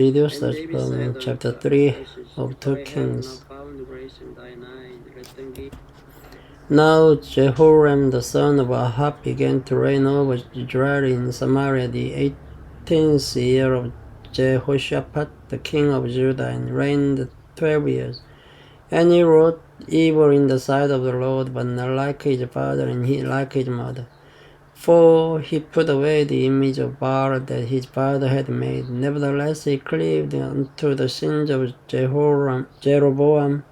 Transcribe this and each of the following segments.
Video starts from chapter 3 of 2Kings. Now Jehoram the son of Ahab began to reign over Israel in Samaria the 18th year of Jehoshaphat the king of Judah, and reigned 12 years. And he wrought evil in the sight of the Lord, but not like his father and like his mother. For he put away the image of Baal that his father had made. Nevertheless he cleaved unto the sins of Jeroboam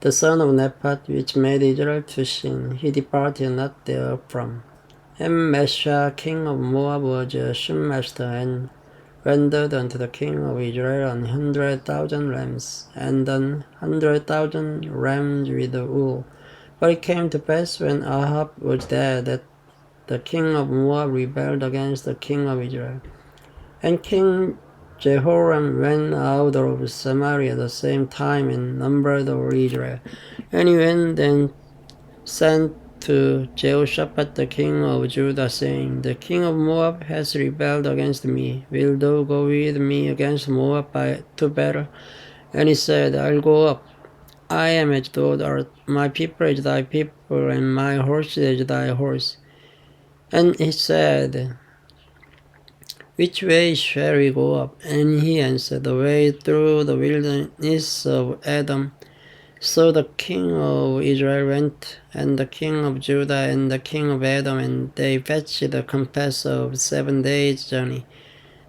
the son of Nebat, which made Israel to sin. He departed not therefrom. And Mesha king of Moab was a shoemaster, and rendered unto the king of Israel 100,000 lambs, and 100,000 rams with the wool. But it came to pass when Ahab was dead that the king of Moab rebelled against the king of Israel. And King Jehoram went out of Samaria the same time and numbered all Israel. And he went and sent to Jehoshaphat the king of Judah, saying, The king of Moab has rebelled against me. Will thou go with me against Moab to battle? And he said, I'll go up. I am as thou art, my people is thy people, and my horse is thy horse. And he said, Which way shall we go up? And he answered, The way through the wilderness of Edom. So the king of Israel went, and the king of Judah, and the king of Edom, and they fetched a compass of 7 days' journey.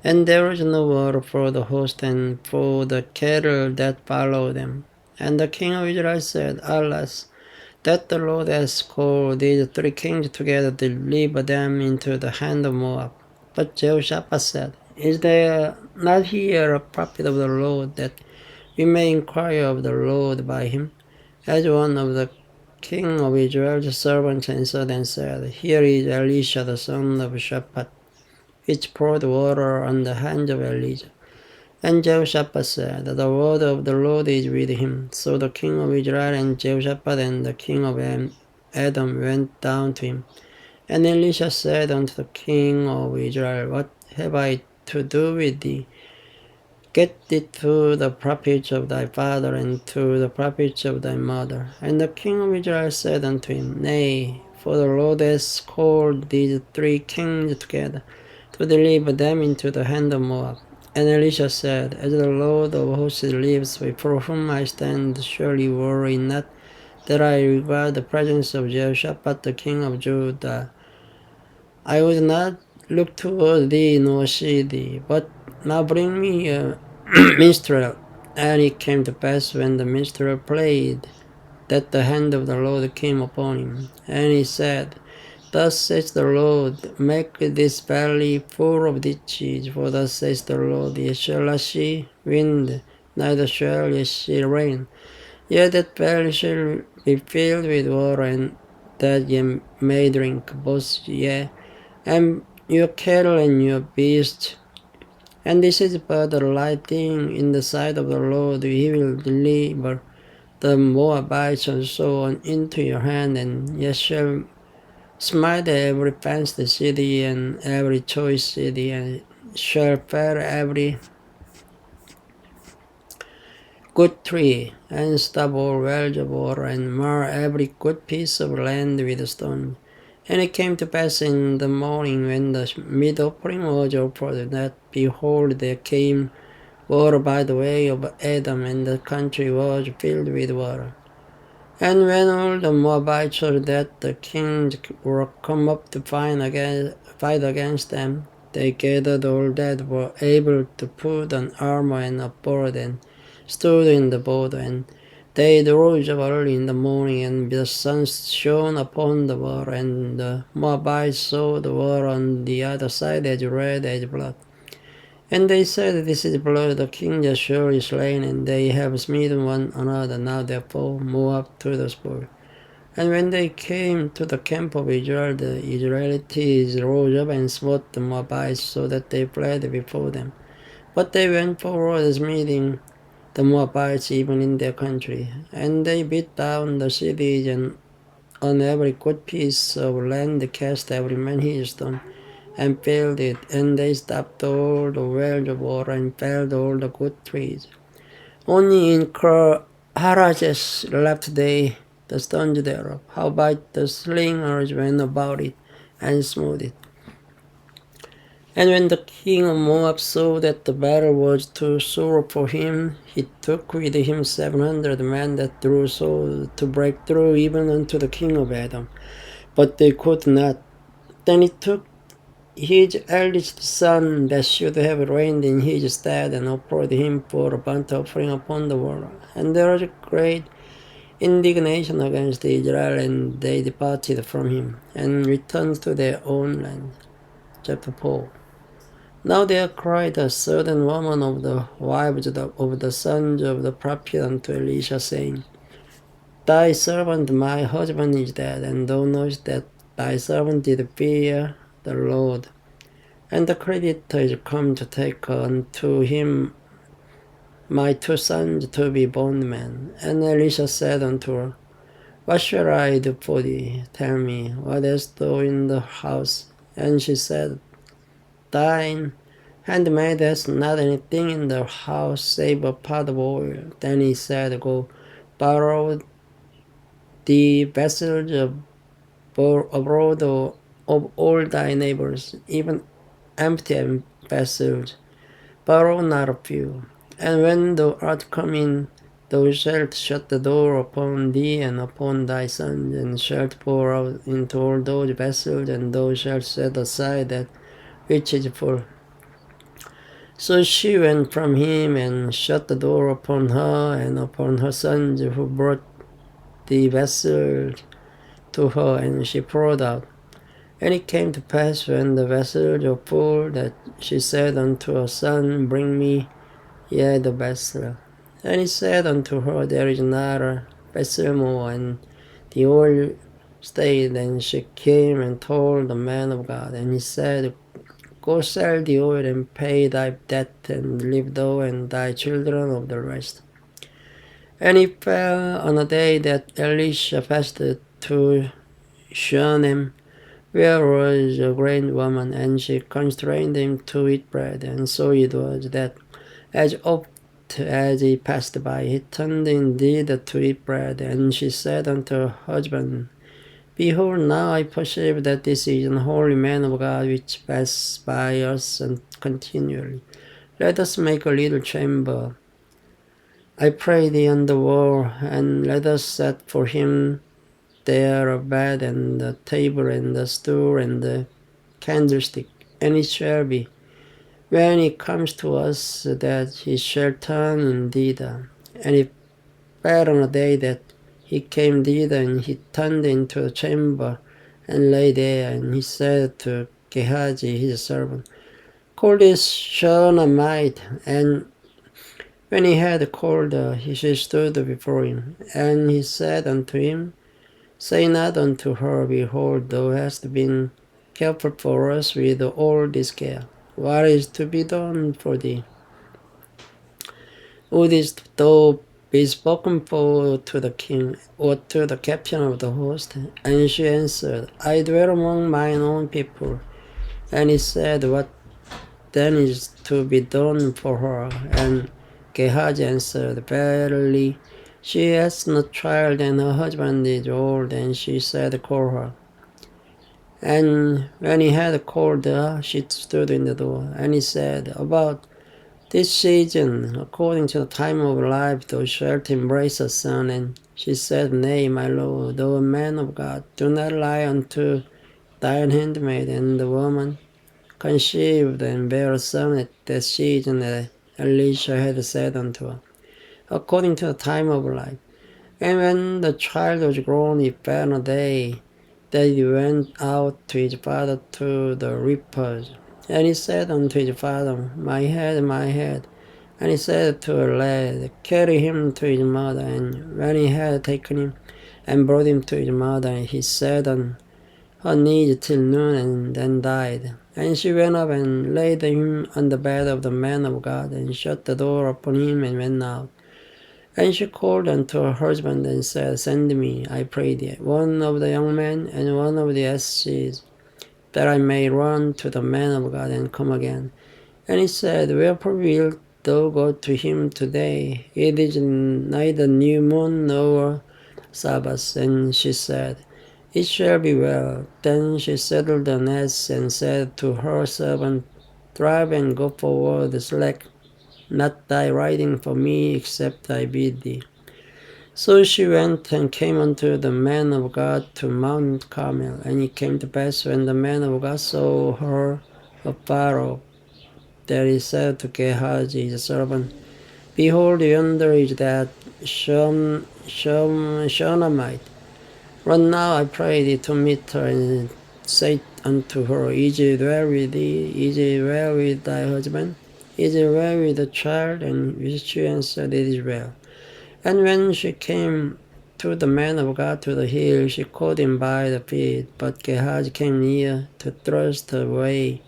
And there was no water for the host and for the cattle that followed them. And the king of Israel said, Alas, that the Lord has called these 3 kings together to deliver them into the hand of Moab. But Jehoshaphat said, Is there not here a prophet of the Lord, that we may inquire of the Lord by him? As one of the king of Israel's servants answered and said, Here is Elisha the son of Shaphat, which poured water on the hands of Elijah. And Jehoshaphat said, The word of the Lord is with him. So the king of Israel and Jehoshaphat and the king of Edom went down to him. And Elisha said unto the king of Israel, What have I to do with thee? Get thee to the prophets of thy father and to the prophets of thy mother. And the king of Israel said unto him, Nay, for the Lord has called these 3 kings together to deliver them into the hand of Moab. And Elisha said, As the Lord of hosts lives, before whom I stand, surely worry not that I regard the presence of Jehoshaphat the king of Judah. I would not look toward thee nor see thee, but now bring me a minstrel. And it came to pass when the minstrel played, that the hand of the Lord came upon him. And he said, Thus says the Lord, make this valley full of ditches, for thus says the Lord, ye shall not see wind, neither shall ye see rain. Yet that valley shall be filled with water, and that ye may drink, both ye and your cattle and your beasts. And this is but a light thing in the sight of the Lord. He will deliver the Moabites also into your hand, and ye shall smite every fenced city and every choice city, and shall fell every good tree, and stop all wells of water, and mar every good piece of land with a stone. And it came to pass in the morning, when the meat offering was offered, that behold, there came water by the way of Edom, and the country was filled with water. And when all the Moabites heard that the kings were come up to fight against them, they gathered all that were able to put on armor and upboard, and stood in the border. And they rose up early in the morning, and the sun shone upon the water, and the Moabites saw the water on the other side as red as blood. And they said, This is blood, the king is surely slain, and they have smitten one another. Now therefore Moab to the spoil. And when they came to the camp of Israel, the Israelites rose up and smote the Moabites, so that they fled before them. But they went forward, smiting the Moabites even in their country. And they beat down the cities, and on every good piece of land they cast every man his stone. and filled it, and they stopped all the wells of water and felled all the good trees. Only in Harajes left they the stones thereof. Howbeit the slingers went about it and smote it. And when the king of Moab saw that the battle was too sore for him, he took with him 700 men that drew swords to break through even unto the king of Edom. But they could not. Then he took his eldest son that should have reigned in his stead and offered him for a burnt offering upon the wall. And there was great indignation against Israel, and they departed from him and returned to their own land. Chapter 4. Now there cried a certain woman of the wives of the sons of the prophet unto Elisha, saying, Thy servant my husband is dead, and thou knowest that thy servant did fear the Lord. And the creditor is come to take unto him my 2 sons to be bondmen. And Elisha said unto her, What shall I do for thee? Tell me, what hast thou in the house? And she said, Thine handmaid has not anything in the house save a pot of oil. Then he said, Go, borrow the vessels abroad of all thy neighbors, even empty vessels, borrow not a few. And when thou art come in, thou shalt shut the door upon thee and upon thy sons, and shalt pour out into all those vessels, and thou shalt set aside that which is full. So she went from him and shut the door upon her and upon her sons, who brought the vessels to her, and she poured out. And it came to pass, when the vessels were full, that she said unto her son, Bring me yet the vessel. And he said unto her, There is not a vessel more. And the oil stayed. And she came and told the man of God. And he said, Go sell the oil and pay thy debt, and live thou and thy children of the rest. And it fell on a day that Elisha fasted to Shunem, where was a great woman, and she constrained him to eat bread. And so it was that, as oft as he passed by, he turned indeed to eat bread. And she said unto her husband, Behold, now I perceive that this is an holy man of God, which passes by us continually. Let us make a little chamber, I pray thee, on the wall, and let us set for him there a bed, and a table, and a stool, and a candlestick. And it shall be, when he comes to us, that he shall turn in thither. And it fell on a day that he came thither, and he turned into the chamber, and lay there. And he said to Gehazi his servant, Call this Shunammite. And when he had called her, she stood before him. And he said unto him, Say not unto her, Behold, thou hast been careful for us with all this care. What is to be done for thee? Wouldst thou be spoken for to the king, or to the captain of the host? And she answered, I dwell among mine own people. And he said, What then is to be done for her? And Gehazi answered, Verily, she has no child, and her husband is old. And she said, Call her. And when he had called her, she stood in the door. And he said, About this season, according to the time of life, thou shalt embrace a son. And she said, Nay, my lord, thou a man of God, do not lie unto thine handmaid. And the woman conceived and bare a son at that season that Elisha had said unto her, according to the time of life. And when the child was grown, it fell on a day that he went out to his father to the reapers. And he said unto his father, My head, my head. And he said to a lad, Carry him to his mother. And when he had taken him and brought him to his mother, he sat on her knees till noon, and then died. And she went up and laid him on the bed of the man of God, and shut the door upon him, and went out. And she called unto her husband, and said, Send me, I pray thee, one of the young men, and one of the asses, that I may run to the man of God and come again. And he said, Wherefore wilt thou go to him today? It is neither new moon nor Sabbath. And she said, It shall be well. Then she settled the nets and said to her servant, Drive and go forward, slack not thy riding for me, except I bid thee. So she went and came unto the man of God to Mount Carmel. And it came to pass, when the man of God saw her afar off, that he said to Gehazi his servant, Behold, yonder is that Shunammite. Run now, I pray thee, to meet her, and say unto her, Is it well with thee? Is it well with thy husband? Is it well with the child? And she answered, It is well. And when she came to the man of God to the hill, she caught him by the feet. But Gehazi came near to thrust her away.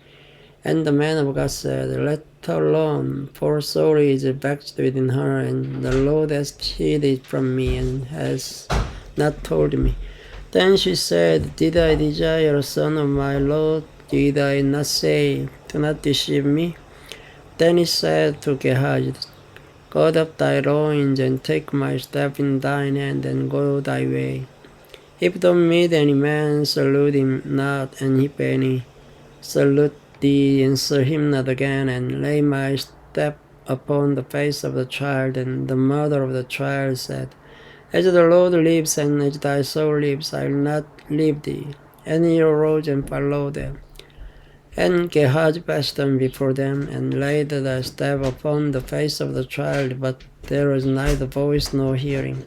And the man of God said, Let her alone, for sorely is vexed within her, and the Lord has hid it from me, and has not told me. Then she said, Did I desire a son of my Lord? Did I not say, Do not deceive me? Then he said to Gehazi, Gird up thy loins, and take my staff in thine hand, and go thy way. If thou meet any man, salute him not, and if any salute thee, answer him not again, and lay my staff upon the face of the child. And the mother of the child said, As the Lord lives, and as thy soul lives, I will not leave thee. And he arose and followed them. And Gehazi passed on before them, and laid the staff upon the face of the child, but there was neither voice nor hearing.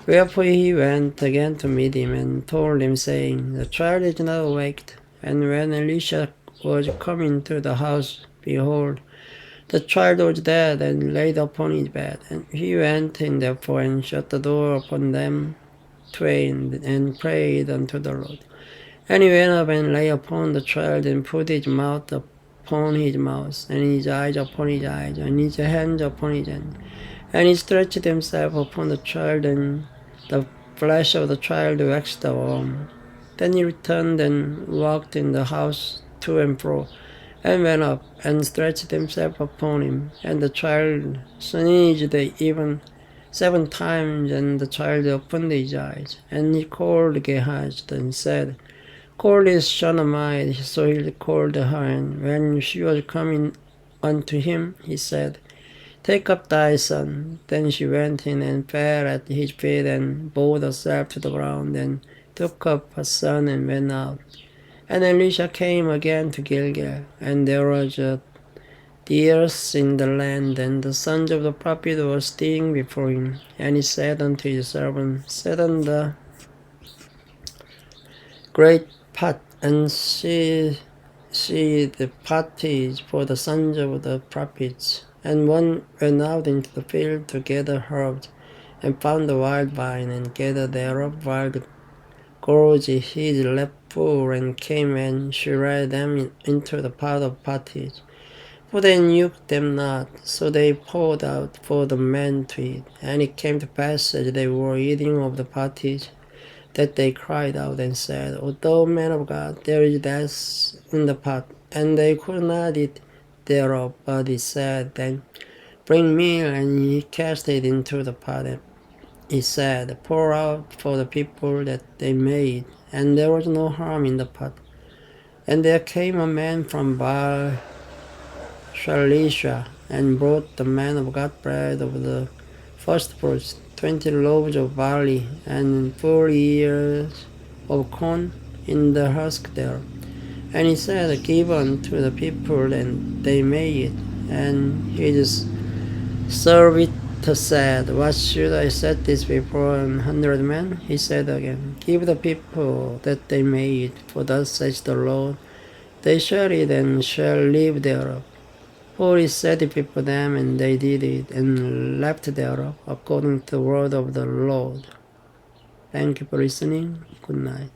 Wherefore he went again to meet him, and told him, saying, The child is not awaked. And when Elisha was come into the house, behold, the child was dead, and laid upon his bed. And he went in therefore, and shut the door upon them twain, and prayed unto the Lord. And he went up and lay upon the child, and put his mouth upon his mouth, and his eyes upon his eyes, and his hands upon his hands. And he stretched himself upon the child, and the flesh of the child waxed warm. Then he returned and walked in the house to and fro, and went up and stretched himself upon him. And the child sneezed even 7 times, and the child opened his eyes. And he called Gehazi and said, Call this Shunammite. So he called her, and when she was coming unto him, he said, Take up thy son. Then she went in and fell at his feet, and bowed herself to the ground, and took up her son and went out. And Elisha came again to Gilgal, and there was a dearth in the land, and the sons of the prophet were staying before him. And he said unto his servant, Set on the great pot, and see the pottage for the sons of the prophets. And one went out into the field to gather herbs, and found the wild vine, and gathered thereof wild gorge his left full, and came and shred them into the pot of pottage. For they knew them not, so they poured out for the men to eat. And it came to pass, as they were eating of the pottage, that they cried out and said, O thou man of God, there is death in the pot. And they could not eat thereof. But he said, Then bring meal. And he cast it into the pot. And he said, Pour out for the people that they may eat. And there was no harm in the pot. And there came a man from Baal Shalisha, and brought the man of God bread of the first fruits, 20 loaves of barley, and 4 ears of corn in the husk thereof. And he said, Give unto the people, and they may eat. And his servitor said, What should I set this before 100 men? He said again, Give the people that they may eat, for thus says the Lord, They shall eat and shall live thereof. For he set it before them, and they did it, and left thereof, according to the word of the Lord. Thank you for listening. Good night.